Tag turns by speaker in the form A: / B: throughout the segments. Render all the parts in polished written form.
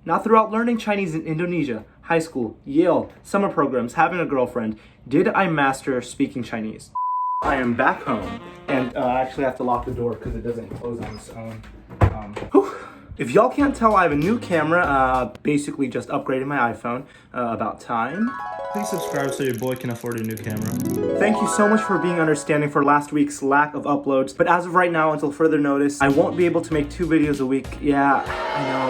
A: Now, throughout learning Chinese in Indonesia, high school, Yale, summer programs, having a girlfriend, did I master speaking Chinese? I am back home, and I actually have to lock the door because it doesn't close on its own. If y'all can't tell, I have a new camera, basically just upgraded my iPhone, about time. Please subscribe so your boy can afford a new camera. Thank you so much for being understanding for last week's lack of uploads, but as of right now, until further notice, I won't be able to make 2 videos a week. Yeah, I know.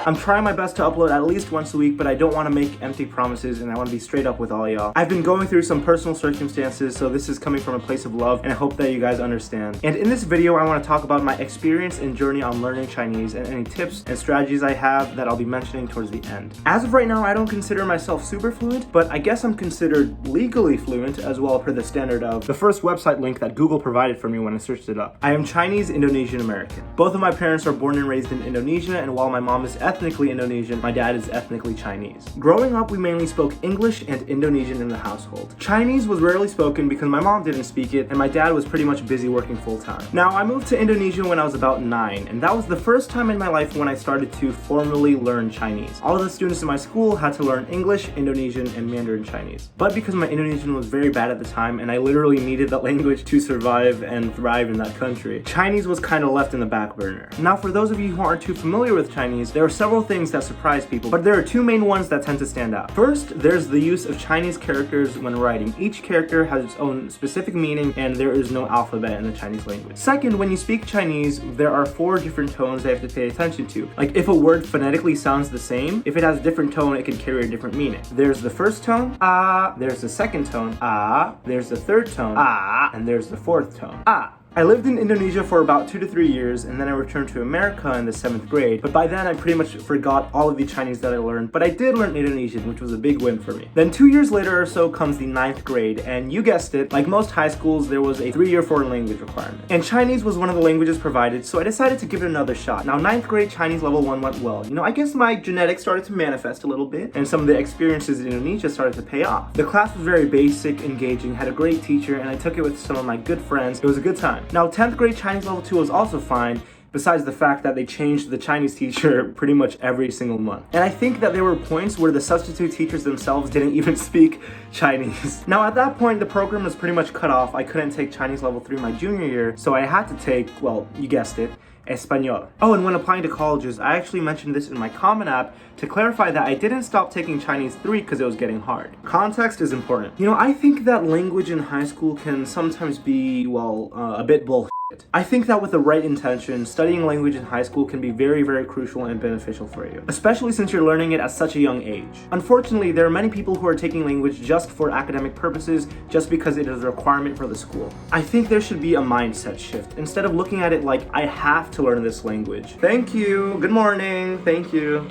A: I'm trying my best to upload at least once a week, but I don't want to make empty promises, and I want to be straight up with all y'all. I've been going through some personal circumstances, so this is coming from a place of love, and I hope that you guys understand. And in this video, I want to talk about my experience and journey on learning Chinese, and any tips and strategies I have that I'll be mentioning towards the end. As of right now, I don't consider myself super fluent, but I guess I'm considered legally fluent as well per the standard of the first website link that Google provided for me when I searched it up. I am Chinese Indonesian American. Both of my parents are born and raised in Indonesia, and while my mom is ethnically Indonesian, my dad is ethnically Chinese. Growing up, we mainly spoke English and Indonesian in the household. Chinese was rarely spoken because my mom didn't speak it, and my dad was pretty much busy working full-time. Now, I moved to Indonesia when I was about 9, and that was the first time in my life when I started to formally learn Chinese. All of the students in my school had to learn English, Indonesian, and Mandarin Chinese. But because my Indonesian was very bad at the time, and I literally needed that language to survive and thrive in that country, Chinese was kind of left in the back burner. Now, for those of you who aren't too familiar with Chinese, there are several things that surprise people, but there are 2 main ones that tend to stand out. First, there's the use of Chinese characters when writing. Each character has its own specific meaning, and there is no alphabet in the Chinese language. Second, when you speak Chinese, there are 4 different tones that you have to pay attention to. Like, if a word phonetically sounds the same, if it has a different tone, it can carry a different meaning. There's the first tone, ah, there's the second tone, ah, there's the third tone, ah, and there's the fourth tone, ah. I lived in Indonesia for about 2 to 3 years, and then I returned to America in the 7th grade, but by then I pretty much forgot all of the Chinese that I learned, but I did learn Indonesian, which was a big win for me. Then 2 years later or so comes the 9th grade, and you guessed it, like most high schools, there was a 3-year foreign language requirement. And Chinese was one of the languages provided, so I decided to give it another shot. Now, 9th grade Chinese level 1 went well. You know, I guess my genetics started to manifest a little bit, and some of the experiences in Indonesia started to pay off. The class was very basic, engaging, had a great teacher, and I took it with some of my good friends. It was a good time. Now, 10th grade Chinese level 2 was also fine, besides the fact that they changed the Chinese teacher pretty much every single month. And I think that there were points where the substitute teachers themselves didn't even speak Chinese. Now, at that point, the program was pretty much cut off. I couldn't take Chinese level 3 my junior year, so I had to take, well, you guessed it, Espanol. Oh, and when applying to colleges, I actually mentioned this in my Common App to clarify that I didn't stop taking Chinese 3 because it was getting hard. Context is important. You know, I think that language in high school can sometimes be, well, a bit bullshit. I think that with the right intention, studying language in high school can be very, very crucial and beneficial for you, especially since you're learning it at such a young age. Unfortunately, there are many people who are taking language just for academic purposes, just because it is a requirement for the school. I think there should be a mindset shift. Instead of looking at it like, I have to learn this language. Thank you. Good morning. Thank you.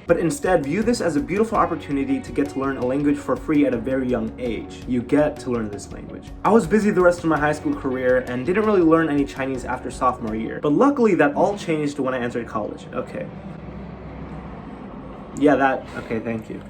A: But instead, view this as a beautiful opportunity to get to learn a language for free at a very young age. You get to learn this language. I was busy the rest of my high school career and didn't really learn any Chinese after sophomore year. But luckily, that all changed when I entered college. Okay. Okay, thank you.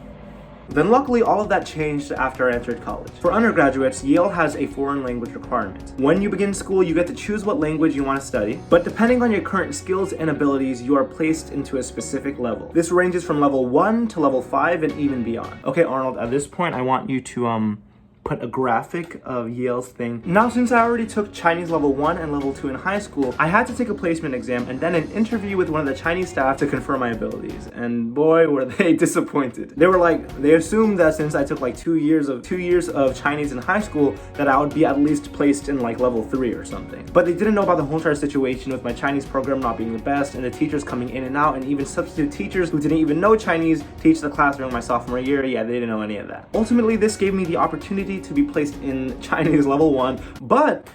A: Then luckily, all of that changed after I entered college. For undergraduates, Yale has a foreign language requirement. When you begin school, you get to choose what language you want to study, but depending on your current skills and abilities, you are placed into a specific level. This ranges from level 1 to level 5 and even beyond. Okay, Arnold, at this point, I want you to, put a graphic of Yale's thing. Now, since I already took Chinese level 1 and level 2 in high school, I had to take a placement exam and then an interview with one of the Chinese staff to confirm my abilities. And boy, were they disappointed. They assumed that since I took like 2 years of Chinese in high school, that I would be at least placed in like level 3 or something. But they didn't know about the whole entire situation with my Chinese program not being the best and the teachers coming in and out, and even substitute teachers who didn't even know Chinese teach the class during my sophomore year. Yeah, they didn't know any of that. Ultimately, this gave me the opportunity to be placed in Chinese level 1, but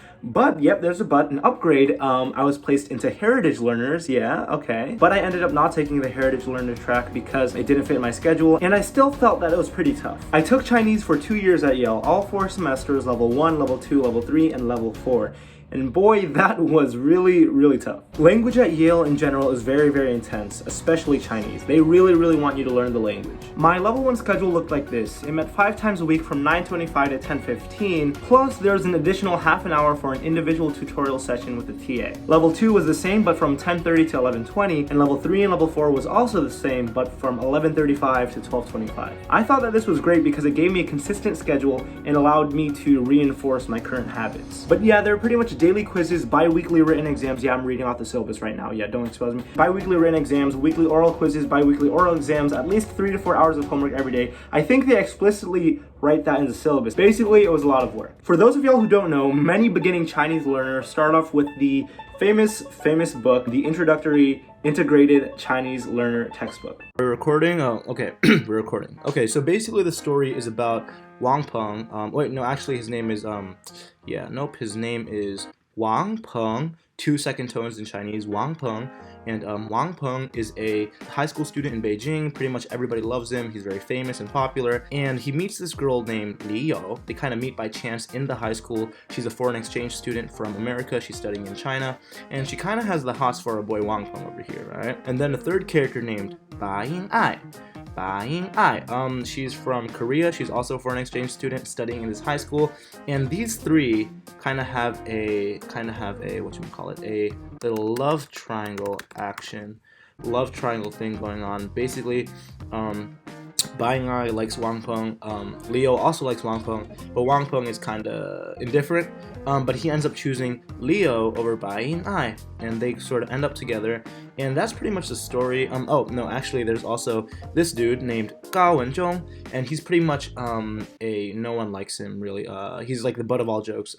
A: yep, there's a but, an upgrade. I was placed into heritage learners, yeah, okay. But I ended up not taking the heritage learner track because it didn't fit my schedule, and I still felt that it was pretty tough. I took Chinese for 2 years at Yale, all 4 semesters, level 1, level 2, level 3, and level 4. and boy, that was really tough. Language at Yale in general is very intense, especially Chinese. They really want you to learn the language. My level 1 schedule looked like this. It met 5 times a week from 9:25 to 10:15, plus there's an additional half an hour for an individual tutorial session with the TA. Level 2 was the same but from 10:30 to 11:20, and level 3 and level 4 was also the same but from 11:35 to 12:25. I thought that this was great because it gave me a consistent schedule and allowed me to reinforce my current habits. But yeah, there are pretty much daily quizzes, bi-weekly written exams. Yeah, I'm reading off the syllabus right now. Yeah, don't expose me. Bi-weekly written exams, weekly oral quizzes, bi-weekly oral exams, at least 3 to 4 hours of homework every day. I think they explicitly write that in the syllabus. Basically, it was a lot of work. For those of y'all who don't know, many beginning Chinese learners start off with the famous book, the Introductory Integrated Chinese Learner Textbook. We're recording? Oh, okay. We're recording. Okay, so basically the story is about Wang Peng. Wait, no, actually his name is, his name is Wang Peng. 2 second tones in Chinese, Wang Peng. And Wang Peng is a high school student in Beijing. Pretty much everybody loves him. He's very famous and popular. And he meets this girl named Liu. They kind of meet by chance in the high school. She's a foreign exchange student from America. She's studying in China. And she kind of has the hots for our boy Wang Peng over here, right? And then a third character named Ba Ying Ai. She's from Korea. She's also a foreign exchange student studying in this high school. And these three kind of have a a little love triangle thing going on. Basically, Ba Ying Ai likes Wang Peng. Liu also likes Wang Peng, but Wang Peng is kind of indifferent. But he ends up choosing Liu over Ba Ying Ai, and they sort of end up together. And that's pretty much the story. Oh no, actually, there's also this dude named Gao Wenzhong, and he's pretty much no one likes him really. He's like the butt of all jokes.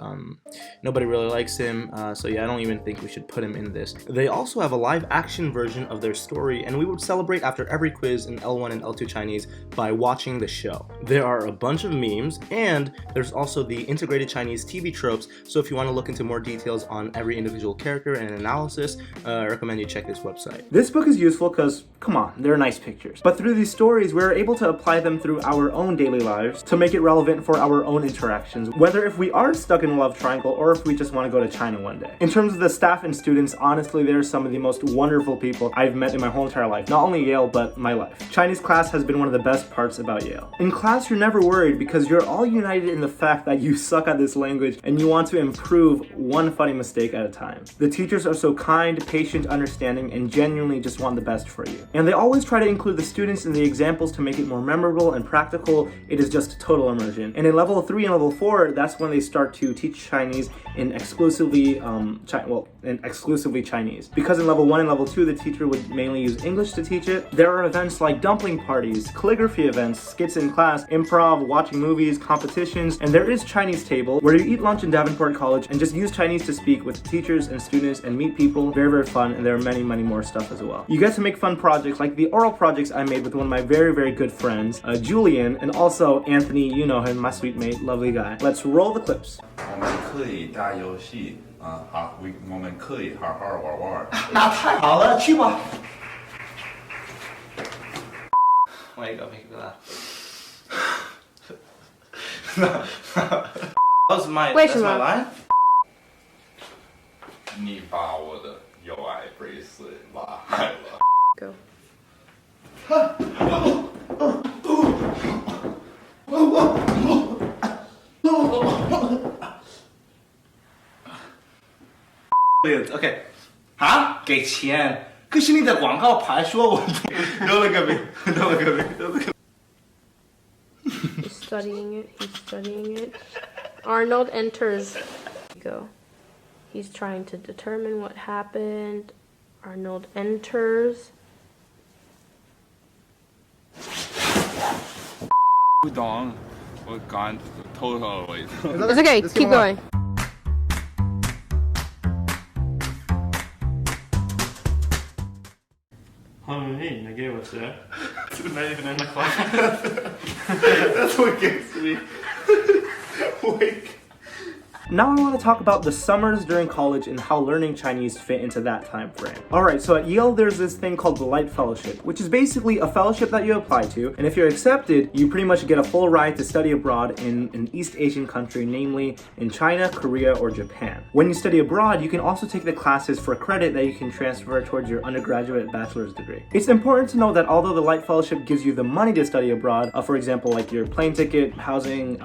A: Nobody really likes him. So yeah, I don't even think we should put him in this. They also have a live action version of their story, and we would celebrate after every quiz in L1 and L2 Chinese by watching the show. There are a bunch of memes, and there's also the integrated Chinese TV tropes. So if you want to look into more details on every individual character and analysis, I recommend you check this website. This book is useful because, come on, they're nice pictures. But through these stories, we're able to apply them through our own daily lives to make it relevant for our own interactions, whether if we are stuck in a love triangle or if we just want to go to China one day. In terms of the staff and students, honestly, they're some of the most wonderful people I've met in my whole entire life. Not only Yale, but my life. Chinese class has been one of the best parts about Yale. In class, you're never worried because you're all united in the fact that you suck at this language and you want to improve one funny mistake at a time. The teachers are so kind, patient, understanding, and genuinely just want the best for you. And they always try to include the students in the examples to make it more memorable and practical. It is just total immersion. And in level 3 and level 4, that's when they start to teach Chinese in exclusively Chinese. Because in level 1 and level 2, the teacher would mainly use English to teach it. There are events like dumpling parties, calligraphy events, skits in class, improv, watching movies, competitions, and there is Chinese table where you eat lunch in Davenport College and just use Chinese to speak with teachers and students and meet people. Very fun, and there are many more stuff as well. You get to make fun projects like the oral projects I made with one of my very good friends, Julian, and also Anthony, you know him, my sweet mate, lovely guy. Let's roll the clips.
B: 我们可以打游戏啊，好，我们可以好好玩玩。
A: 那太好了，去吧。Why you gotta make me laugh? That's my line?
B: 你把我的友爱 bracelet 拉开了。
C: Go.
A: Okay. 啊？给钱？可是你的广告牌说我。Don't look at me. Don't look at me. Don't look at me.
C: He's studying it. Arnold enters. Go. He's trying to determine what happened. Arnold enters.
B: 不懂，我刚偷偷了一次。
C: It's okay. Keep going.
A: How many I gave us that? It's not even in the class. That's what gets me. Wait. Now I want to talk about the summers during college and how learning Chinese fit into that time frame. Alright, so at Yale there's this thing called the Light Fellowship, which is basically a fellowship that you apply to, and if you're accepted, you pretty much get a full ride to study abroad in an East Asian country, namely in China, Korea, or Japan. When you study abroad, you can also take the classes for credit that you can transfer towards your undergraduate bachelor's degree. It's important to know that although the Light Fellowship gives you the money to study abroad, for example, like your plane ticket, housing,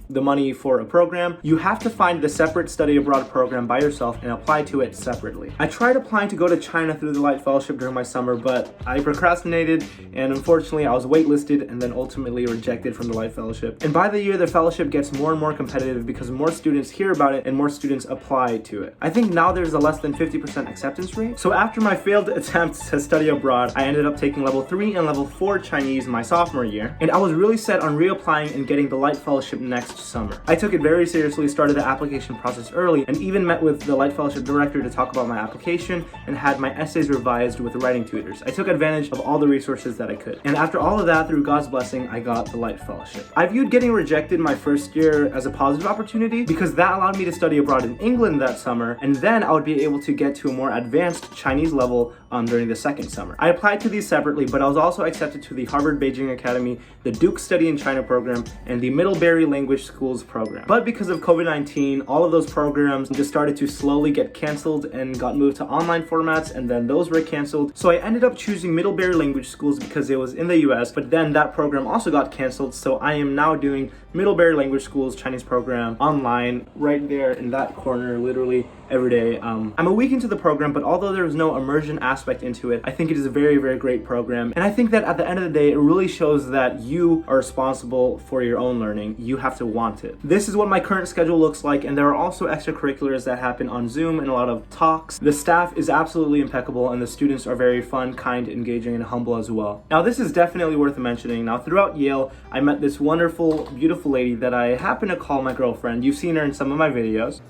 A: the money for a program, you have to find the separate study abroad program by yourself and apply to it separately. I tried applying to go to China through the Light Fellowship during my summer, but I procrastinated, and unfortunately I was waitlisted and then ultimately rejected from the Light Fellowship. And by the year, the fellowship gets more and more competitive because more students hear about it and more students apply to it. I think now there's a less than 50% acceptance rate. So after my failed attempts to study abroad, I ended up taking level 3 and level 4 Chinese my sophomore year, and I was really set on reapplying and getting the Light Fellowship next summer. I took it very seriously, started the application process early, and even met with the Light Fellowship director to talk about my application and had my essays revised with writing tutors. I took advantage of all the resources that I could. And after all of that, through God's blessing, I got the Light Fellowship. I viewed getting rejected my first year as a positive opportunity because that allowed me to study abroad in England that summer, and then I would be able to get to a more advanced Chinese level during the second summer. I applied to these separately, but I was also accepted to the Harvard Beijing Academy, the Duke Study in China program, and the Middlebury Language Schools program. But because of COVID-19, all of those programs just started to slowly get canceled and got moved to online formats, and then those were canceled. So I ended up choosing Middlebury Language Schools because it was in the US, but then that program also got canceled, so I am now doing Middlebury Language Schools Chinese program online right there in that corner, literally every day. I'm a week into the program, but although there is no immersion aspect into it, I think it is a very, very great program. And I think that at the end of the day, it really shows that you are responsible for your own learning. You have to want it. This is what my current schedule looks like, and there are also extracurriculars that happen on Zoom and a lot of talks. The staff is absolutely impeccable, and the students are very fun, kind, engaging, and humble as well. Now, this is definitely worth mentioning. Now, throughout Yale, I met this wonderful, beautiful lady that I happen to call my girlfriend. You've seen her in some of my videos.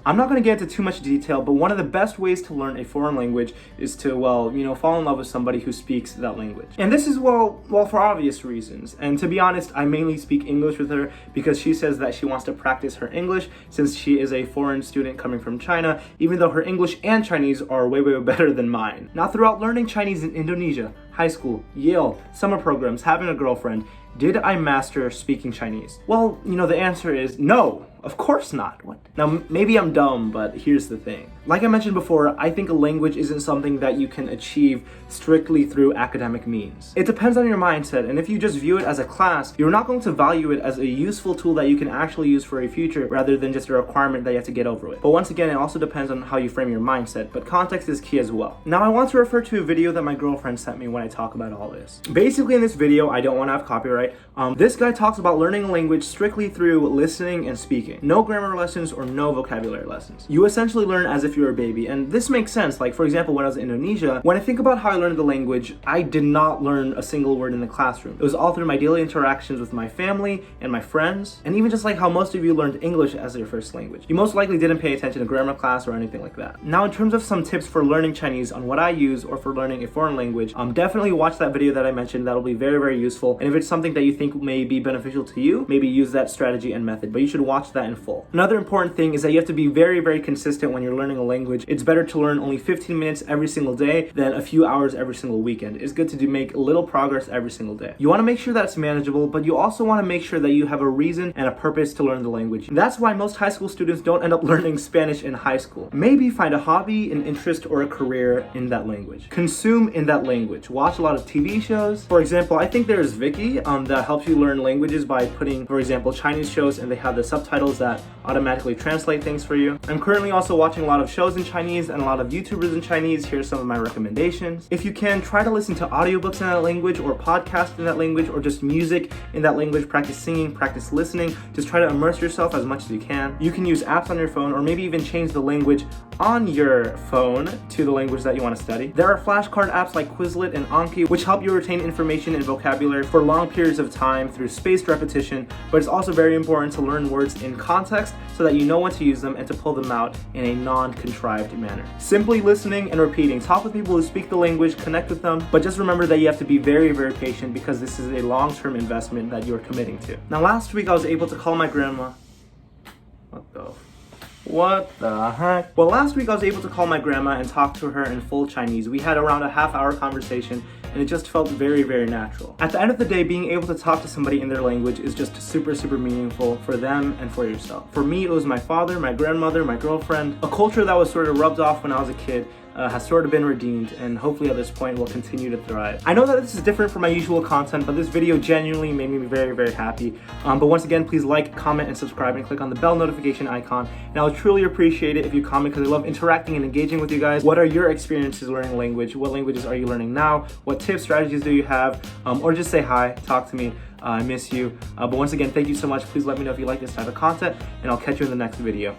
A: I'm not going to get into too much detail, but one of the best ways to learn a foreign language is to, fall in love with somebody who speaks that language. And this is, for obvious reasons. And to be honest, I mainly speak English with her because she says that she wants to practice her English since she is a foreign student coming from China, even though her English and Chinese are way, way better than mine. Now, throughout learning Chinese in Indonesia, high school, Yale, summer programs, having a girlfriend, did I master speaking Chinese? Well, the answer is no. Of course not. What? Now, maybe I'm dumb, but here's the thing. Like I mentioned before, I think a language isn't something that you can achieve strictly through academic means. It depends on your mindset, and if you just view it as a class, you're not going to value it as a useful tool that you can actually use for a future rather than just a requirement that you have to get over with. But once again, it also depends on how you frame your mindset, but context is key as well. Now, I want to refer to a video that my girlfriend sent me when I talk about all this. Basically, in this video, I don't want to have copyright. This guy talks about learning a language strictly through listening and speaking. No grammar lessons or no vocabulary lessons. You essentially learn as if you're a baby, and this makes sense. Like, for example, when I was in Indonesia, when I think about how I learned the language, I did not learn a single word in the classroom. It was all through my daily interactions with my family and my friends, and even just like how most of you learned English as your first language. You most likely didn't pay attention to grammar class or anything like that. Now, in terms of some tips for learning Chinese on what I use or for learning a foreign language, definitely watch that video that I mentioned. That'll be very, very useful. And if it's something that you think may be beneficial to you, maybe use that strategy and method, but you should watch that in full. Another important thing is that you have to be very, very consistent when you're learning a language. It's better to learn only 15 minutes every single day than a few hours every single weekend. It's good to make little progress every single day. You want to make sure that it's manageable, but you also want to make sure that you have a reason and a purpose to learn the language. That's why most high school students don't end up learning Spanish in high school. Maybe find a hobby, an interest, or a career in that language. Consume in that language. Watch a lot of TV shows. For example, I think there's Viki that helps you learn languages by putting, for example, Chinese shows, and they have the subtitles that automatically translate things for you. I'm currently also watching a lot of shows in Chinese and a lot of YouTubers in Chinese. Here's some of my recommendations. If you can, try to listen to audiobooks in that language or podcasts in that language or just music in that language. Practice singing, practice listening. Just try to immerse yourself as much as you can. You can use apps on your phone or maybe even change the language on your phone to the language that you want to study. There are flashcard apps like Quizlet and Anki which help you retain information and vocabulary for long periods of time through spaced repetition, but it's also very important to learn words in context so that you know when to use them and to pull them out in a non-contrived manner. Simply listening and repeating. Talk with people who speak the language, connect with them, but just remember that you have to be very, very patient because this is a long-term investment that you're committing to. Now, last week I was able to call my grandma What the heck? Well, last week I was able to call my grandma and talk to her in full Chinese. We had around a half-hour conversation and it just felt very, very natural. At the end of the day, being able to talk to somebody in their language is just super, super meaningful for them and for yourself. For me, it was my father, my grandmother, my girlfriend. A culture that was sort of rubbed off when I was a kid has sort of been redeemed, and hopefully at this point will continue to thrive. I know that this is different from my usual content, but this video genuinely made me very, very happy. But once again, please like, comment, and subscribe, and click on the bell notification icon. And I would truly appreciate it if you comment, because I love interacting and engaging with you guys. What are your experiences learning language? What languages are you learning now? What tips, strategies do you have? Or just say hi, talk to me. I miss you. But once again, thank you so much. Please let me know if you like this type of content, and I'll catch you in the next video.